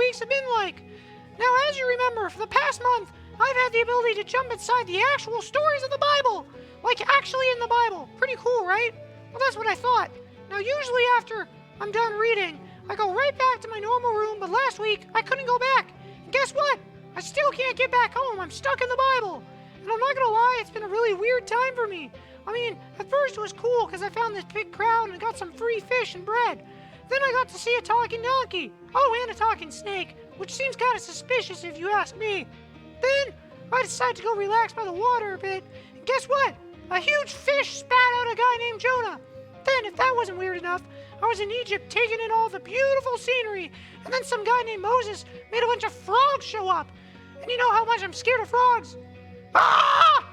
weeks have been like. Now, as you remember, for the past month, I've had the ability to jump inside the actual stories of the Bible. Like, actually in the Bible. Pretty cool, right? Well, that's what I thought. Now, usually after I'm done reading, I go right back to my normal room, but last week, I couldn't go back. And guess what? I still can't get back home. I'm stuck in the Bible. And I'm not gonna lie, it's been a really weird time for me. I mean, at first it was cool because I found this big crowd and got some free fish and bread. Then I got to see a talking donkey. Oh, and a talking snake, which seems kind of suspicious if you ask me. Then I decided to go relax by the water a bit. And guess what? A huge fish spat out a guy named Jonah. Then, if that wasn't weird enough, I was in Egypt taking in all the beautiful scenery. And then some guy named Moses made a bunch of frogs show up. And you know how much I'm scared of frogs. Ah!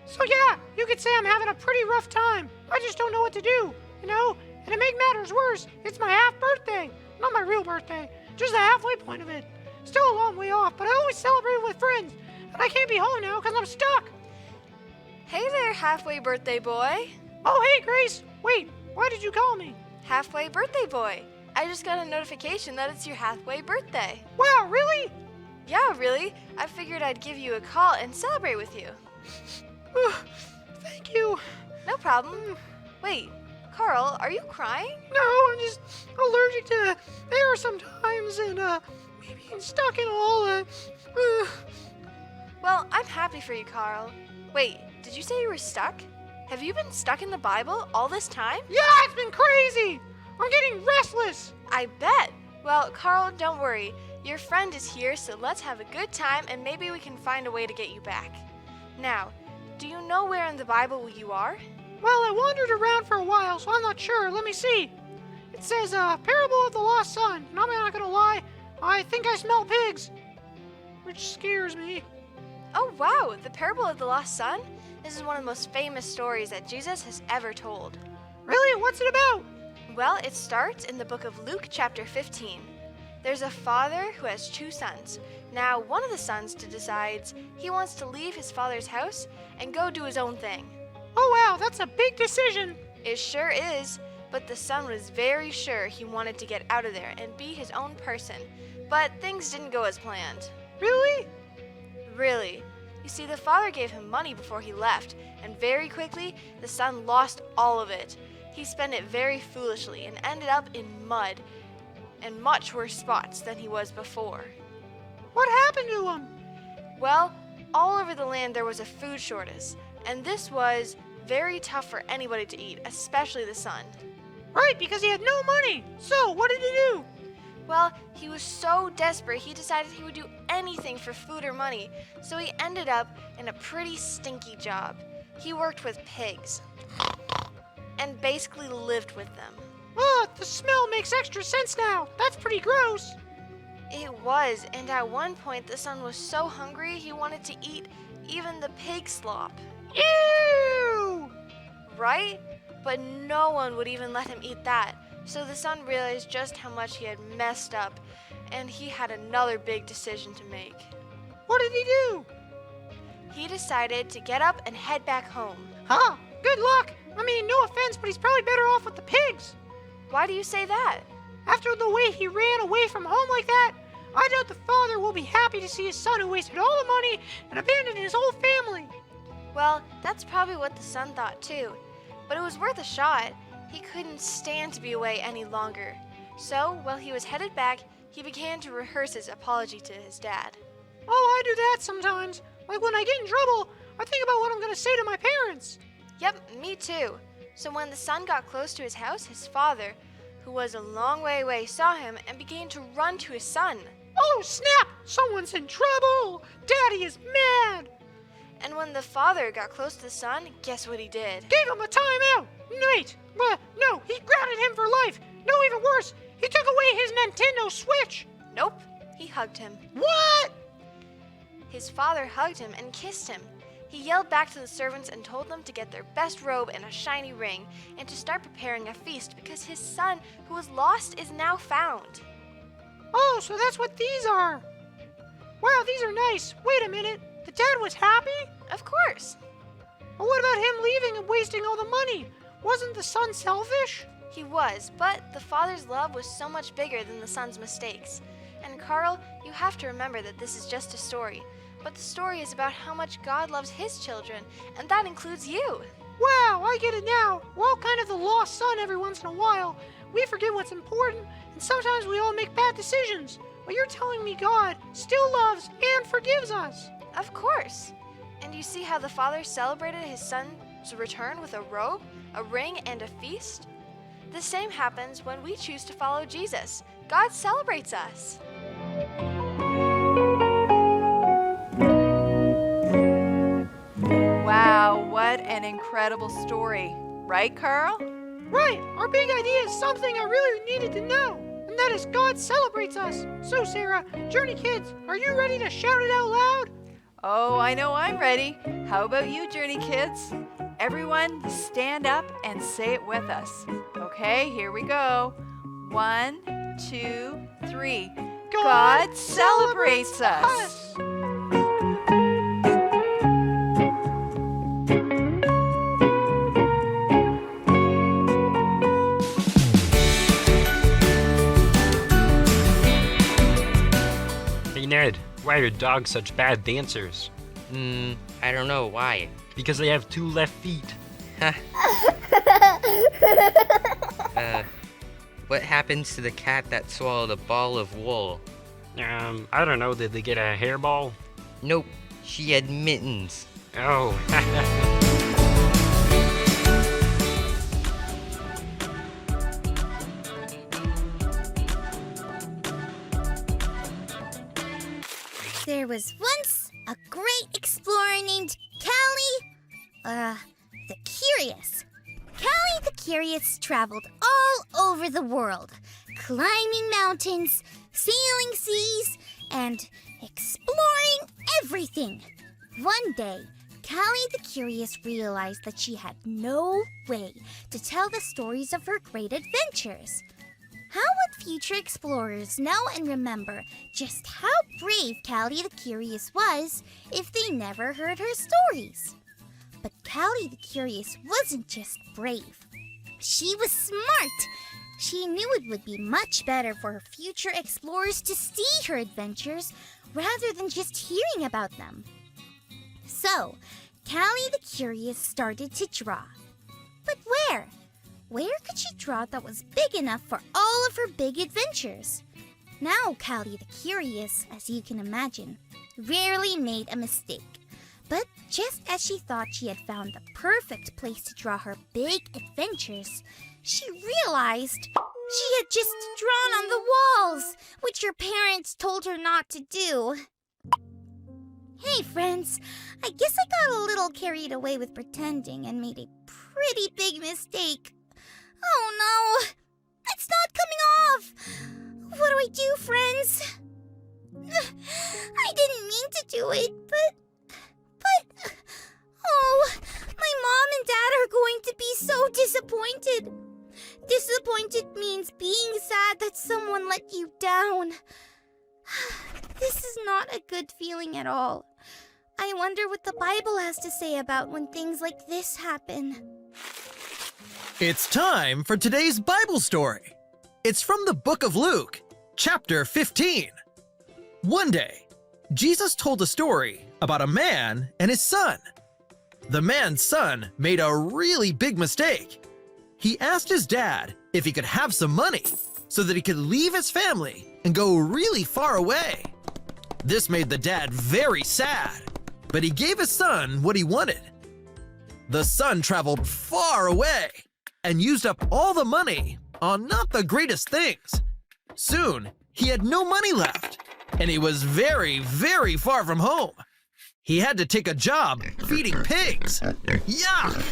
So yeah, you could say I'm having a pretty rough time. I just don't know what to do, you know? And to make matters worse, it's my half birthday. Not my real birthday, just the halfway point of it. Still a long way off, but I always celebrate with friends. And I can't be home now because I'm stuck. Hey there, halfway birthday boy. Oh, hey, Grace. Wait, why did you call me? Halfway birthday boy. I just got a notification that it's your halfway birthday. Wow, really? Yeah, really. I figured I'd give you a call and celebrate with you. Thank you. No problem. Wait, Carl, are you crying? No, I'm just allergic to air sometimes and me being stuck in all Well, I'm happy for you, Carl. Wait, did you say you were stuck? Have you been stuck in the Bible all this time? Yeah, it's been crazy. I'm getting restless. I bet. Well, Carl, don't worry. Your friend is here, so let's have a good time and maybe we can find a way to get you back. Now, do you know where in the Bible you are? Well, I wandered around for a while, so I'm not sure. Let me see. It says, Parable of the Lost Son. And I'm not gonna lie, I think I smell pigs. Which scares me. Oh, wow, the Parable of the Lost Son? This is one of the most famous stories that Jesus has ever told. Really? What's it about? Well, it starts in the book of Luke chapter 15. There's a father who has two sons. Now, one of the sons decides he wants to leave his father's house and go do his own thing. Oh, wow, that's a big decision. It sure is, but the son was very sure he wanted to get out of there and be his own person. But things didn't go as planned. Really? Really. You see, the father gave him money before he left, and very quickly, the son lost all of it. He spent it very foolishly and ended up in mud and much worse spots than he was before. What happened to him? Well, all over the land there was a food shortage, and this was very tough for anybody to eat, especially the son. Right, because he had no money. So, what did he do? Well, he was so desperate he decided he would do anything for food or money, so he ended up in a pretty stinky job. He worked with pigs and basically lived with them. The smell makes extra sense now. That's pretty gross. It was, and at one point the son was so hungry he wanted to eat even the pig slop. Ew! Right? But no one would even let him eat that. So the son realized just how much he had messed up, and he had another big decision to make. What did he do? He decided to get up and head back home. Huh? Good luck. I mean, no offense, but he's probably better off with the pigs. Why do you say that? After the way he ran away from home like that, I doubt the father will be happy to see his son who wasted all the money and abandoned his whole family. Well, that's probably what the son thought too. But it was worth a shot. He couldn't stand to be away any longer. So, while he was headed back, he began to rehearse his apology to his dad. Oh, I do that sometimes. Like when I get in trouble, I think about what I'm going to say to my parents. Yep, me too. So when the son got close to his house, his father, who was a long way away, saw him and began to run to his son. Oh, snap! Someone's in trouble! Daddy is mad! And when the father got close to the son, guess what he did? Gave him a timeout! Wait, no, he grounded him for life! No, even worse, he took away his Nintendo Switch! Nope, he hugged him. What? His father hugged him and kissed him. He yelled back to the servants and told them to get their best robe and a shiny ring and to start preparing a feast because his son, who was lost, is now found. Oh, so that's what these are. Wow, these are nice. Wait a minute. The dad was happy? Of course. But what about him leaving and wasting all the money? Wasn't the son selfish? He was, but the father's love was so much bigger than the son's mistakes. And And Carl, you have to remember that this is just a story. But the story is about how much God loves his children, and that includes you. Wow, I get it now. We're all kind of the lost son every once in a while. We forget what's important, and sometimes we all make bad decisions. But you're telling me God still loves and forgives us. Of course. And you see how the Father celebrated his Son's return with a robe, a ring, and a feast? The same happens when we choose to follow Jesus. God celebrates us. Wow, what an incredible story. Right, Carl? Right, our big idea is something I really needed to know, and that is God celebrates us. So Sarah, Journey Kids, are you ready to shout it out loud? Oh, I know I'm ready. How about you, Journey Kids? Everyone, stand up and say it with us. Okay, here we go. 1, 2, 3. God celebrates us. Hey Ned, why are dogs such bad dancers? I don't know why. Because they have 2 left feet. What happens to the cat that swallowed a ball of wool? I don't know, did they get a hairball? Nope, she had mittens. Oh. There was once a great explorer named Callie, the Curious. Callie the Curious traveled all over the world, climbing mountains, sailing seas, and exploring everything. One day, Callie the Curious realized that she had no way to tell the stories of her great adventures. How would future explorers know and remember just how brave Callie the Curious was if they never heard her stories? But Callie the Curious wasn't just brave. She was smart. She knew it would be much better for her future explorers to see her adventures rather than just hearing about them. So, Callie the Curious started to draw. But where? Where could she draw that was big enough for all of her big adventures? Now, Callie the Curious, as you can imagine, rarely made a mistake. But just as she thought she had found the perfect place to draw her big adventures, she realized she had just drawn on the walls, which her parents told her not to do. Hey friends, I guess I got a little carried away with pretending and made a pretty big mistake. Oh no! It's not coming off! What do I do, friends? I didn't mean to do it, but... Oh, my mom and dad are going to be so disappointed. Disappointed means being sad that someone let you down. This is not a good feeling at all. I wonder what the Bible has to say about when things like this happen. It's time for today's Bible story. It's from the book of Luke, chapter 15. One day, Jesus told a story about a man and his son. The man's son made a really big mistake. He asked his dad if he could have some money so that he could leave his family and go really far away. This made the dad very sad, but he gave his son what he wanted. The son traveled far away and used up all the money on not the greatest things. Soon, he had no money left, and he was very, very far from home. He had to take a job feeding pigs. Yuck!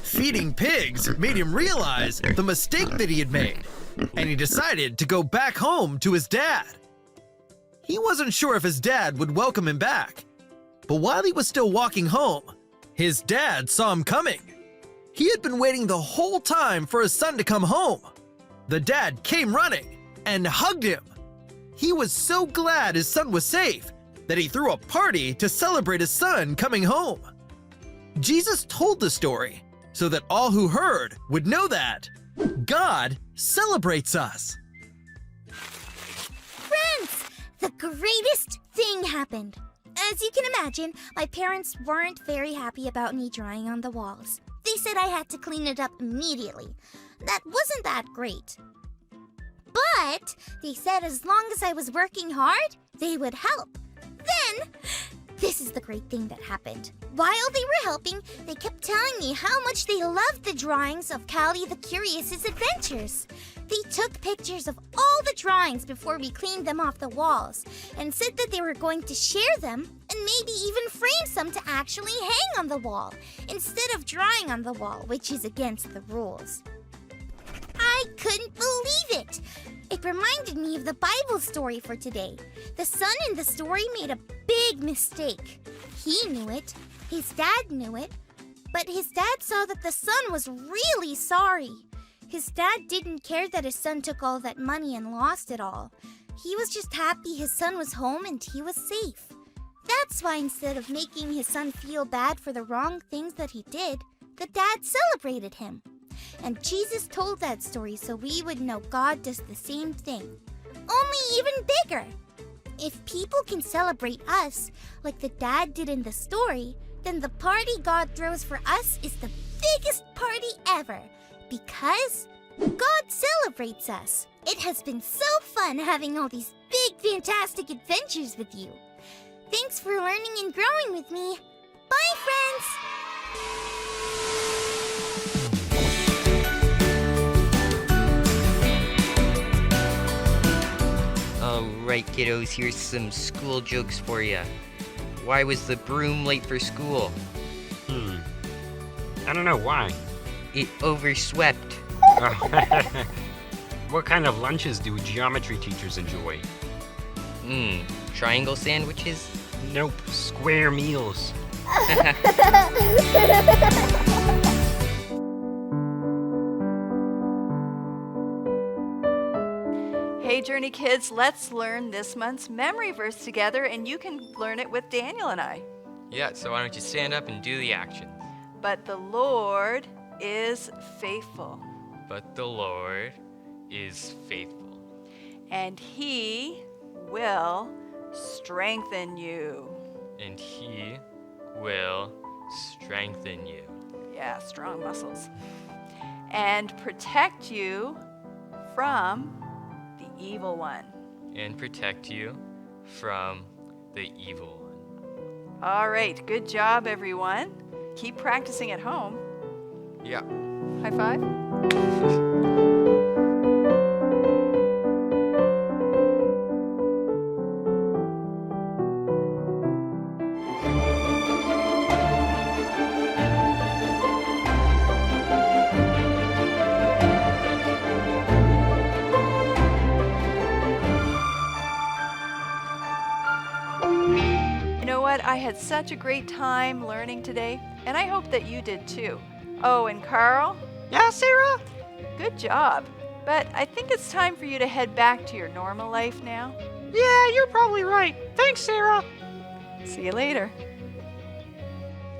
Feeding pigs made him realize the mistake that he had made, and he decided to go back home to his dad. He wasn't sure if his dad would welcome him back, but while he was still walking home, his dad saw him coming. He had been waiting the whole time for his son to come home. The dad came running and hugged him. He was so glad his son was safe that he threw a party to celebrate his son coming home. Jesus told the story so that all who heard would know that God celebrates us. Friends, greatest thing happened. As you can imagine, my parents weren't very happy about me drawing on the walls. They said I had to clean it up immediately. That wasn't that great. But they said as long as I was working hard, they would help. Then, this is the great thing that happened. While they were helping, they kept telling me how much they loved the drawings of Callie the Curious's adventures. They took pictures of all the drawings before we cleaned them off the walls and said that they were going to share them and maybe even frame some to actually hang on the wall instead of drawing on the wall, which is against the rules. I couldn't believe it! It reminded me of the Bible story for today. The son in the story made a big mistake. He knew it, his dad knew it, but his dad saw that the son was really sorry. His dad didn't care that his son took all that money and lost it all. He was just happy his son was home and he was safe. That's why instead of making his son feel bad for the wrong things that he did, the dad celebrated him. And Jesus told that story so we would know God does the same thing, only even bigger. If people can celebrate us like the dad did in the story, then the party God throws for us is the biggest party ever, because God celebrates us. It has been so fun having all these big, fantastic adventures with you. Thanks for learning and growing with me. Bye, friends! Alright, kiddos, here's some school jokes for ya. Why was the broom late for school? I don't know why. It overswept. Oh. What kind of lunches do geometry teachers enjoy? Triangle sandwiches? Nope, square meals. Hey, Journey Kids, let's learn this month's memory verse together, and you can learn it with Daniel and I. Yeah, so why don't you stand up and do the action? But the Lord is faithful, But the Lord is faithful. and He will strengthen you. And He will strengthen you. Yeah, strong muscles. And protect you from the evil one. And protect you from the evil one. All right, good job, everyone. Keep practicing at home. Yeah. High five. You know what? I had such a great time learning today, and I hope that you did too. Oh, and Carl, Yeah, Sarah? good job. But I think it's time for you to head back to your normal life now. Yeah, you're probably right. Thanks, Sarah. See you later.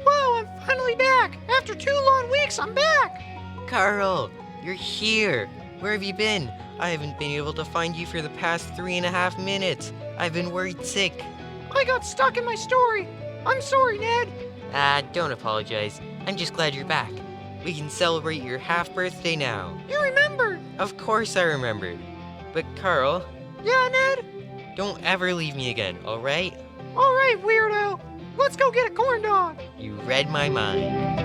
Whoa, I'm finally back. After 2 long weeks, I'm back. Carl, you're here. Where have you been? I haven't been able to find you for the past 3.5 minutes. I've been worried sick. I got stuck in my story. I'm sorry, Ned. Don't apologize. I'm just glad you're back. We can celebrate your half birthday now. You remembered. Of course I remembered. But Carl, Yeah, Ned? don't ever leave me again, alright? All right, weirdo. Let's go get a corn dog. You read my mind.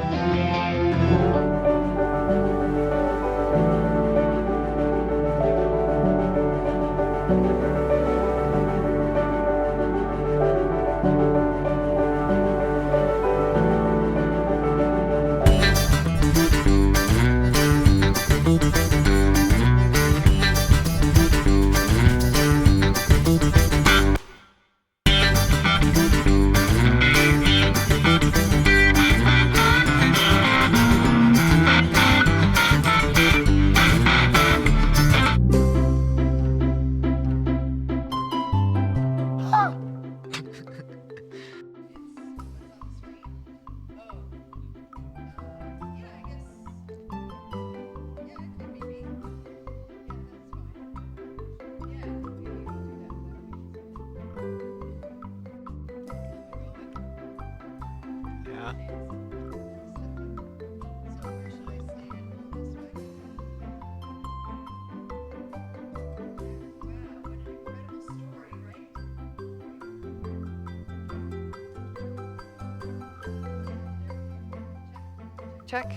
check.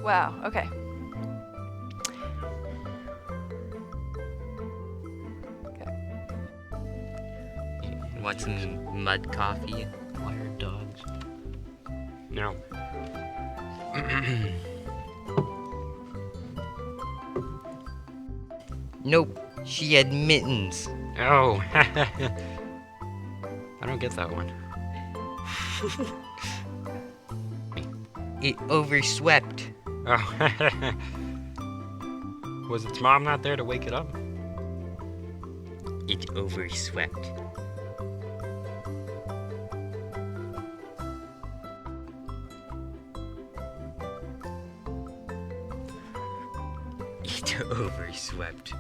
Wow, okay. Want some mud coffee? Wired dogs. No. Nope, she had mittens. Oh. I don't get that one. It overswept. Oh. Was its mom not there to wake it up? It overswept. It overswept.